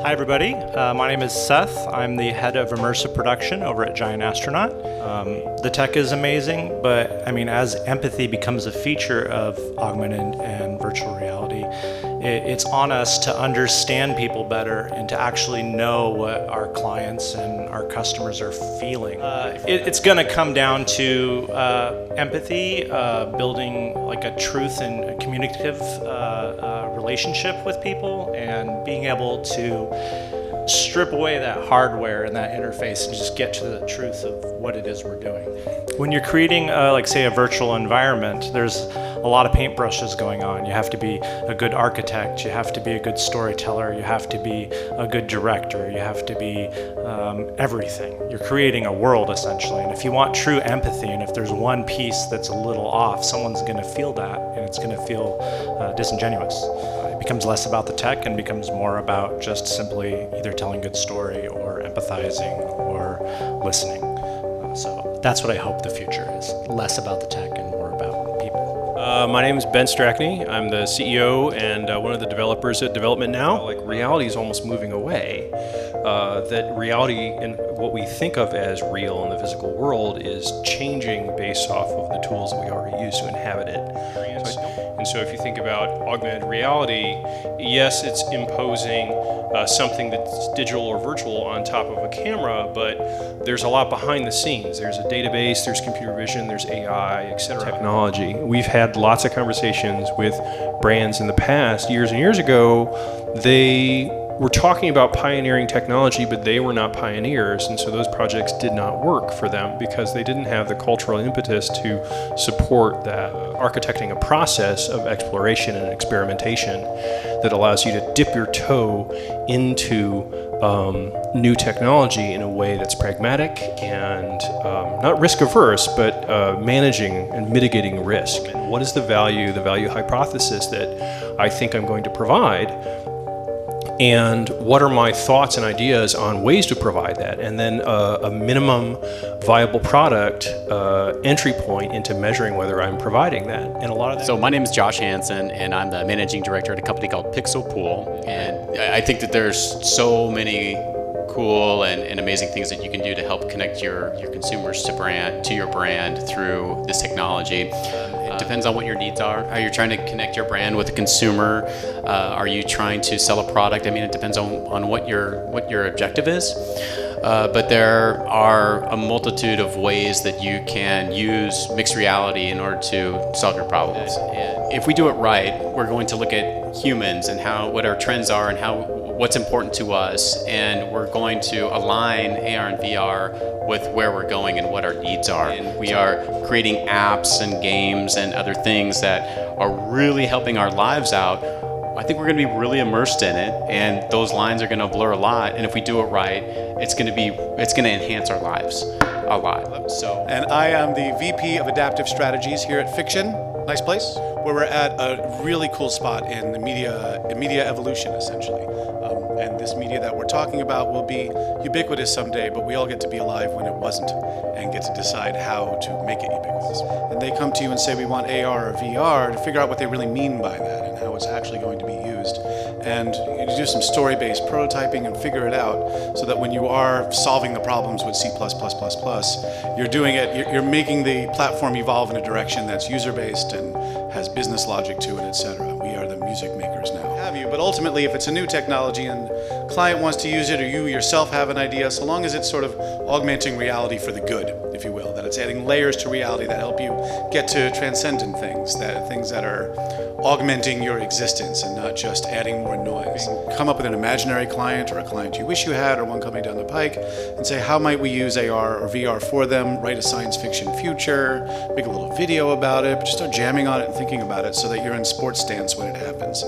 Hi everybody, my name is Seth. I'm the head of immersive production over at Giant Astronaut. The tech is amazing, but I mean, as empathy becomes a feature of augmented and virtual reality, it's on us to understand people better and to actually know what our clients and our customers are feeling. It's going to come down to empathy, building like a truth and a communicative relationship with people, and being able to strip away that hardware and that interface and just get to the truth of what it is we're doing. When you're creating, like say, a virtual environment, there's a lot of paintbrushes going on. You have to be a good architect, you have to be a good storyteller, you have to be a good director, you have to be everything. You're creating a world essentially, and if you want true empathy, and if there's one piece that's a little off, someone's going to feel that, and it's going to feel disingenuous. It becomes less about the tech and becomes more about just simply either telling a good story or empathizing or listening. So that's what I hope the future is. Less about the tech and more about people. My name is Ben Strackney. I'm the CEO and one of the developers at Development Now. Like, reality is almost moving away. That reality and what we think of as real in the physical world is changing based off of the tools that we already use to inhabit it. And so if you think about augmented reality, yes, it's imposing something that's digital or virtual on top of a camera, but there's a lot behind the scenes. There's a database, there's computer vision, there's AI, etc. Technology. We've had lots of conversations with brands in the past. Years and years ago, they were talking about pioneering technology, but they were not pioneers, and so those projects did not work for them because they didn't have the cultural impetus to support that. Architecting a process of exploration and experimentation that allows you to dip your toe into new technology in a way that's pragmatic and not risk averse, but managing and mitigating risk. And what is the value hypothesis that I think I'm going to provide? And what are my thoughts and ideas on ways to provide that? And then a minimum viable product entry point into measuring whether I'm providing that. And a lot of that. So my name is Josh Hansen, and I'm the managing director at a company called Pixel Pool. And I think that there's so many cool and amazing things that you can do to help connect your consumers to your brand through this technology. It depends on what your needs are. Are you trying to connect your brand with the consumer? Are you trying to sell a product? I mean, it depends on what your objective is. But there are a multitude of ways that you can use mixed reality in order to solve your problems. And if we do it right, we're going to look at humans and what our trends are and what's important to us, and we're going to align AR and VR with where we're going and what our needs are. And we are creating apps and games and other things that are really helping our lives out. I think we're going to be really immersed in it, and those lines are going to blur a lot. And if we do it right, it's going to enhance our lives a lot. So, and I am the VP of Adaptive Strategies here at Fiction. Nice place, where we're at a really cool spot in the media evolution, essentially. And this media that we're talking about will be ubiquitous someday, but we all get to be alive when it wasn't and get to decide how to make it ubiquitous. And they come to you and say, we want AR or VR, to figure out what they really mean by that and how it's actually going to be used. And you do some story-based prototyping and figure it out so that when you are solving the problems with C+++, you're doing it, you're making the platform evolve in a direction that's user-based and has business logic to it, etc. We are the music makers now. But ultimately, if it's a new technology and client wants to use it, or you yourself have an idea, so long as it's sort of augmenting reality for the good, if you will, that it's adding layers to reality that help you get to transcendent things that are augmenting your existence and not just adding more noise. Come up with an imaginary client or a client you wish you had or one coming down the pike and say, how might we use AR or VR for them? Write a science fiction future, make a little video about it, but just start jamming on it and thinking about it so that you're in sports stance when it happens.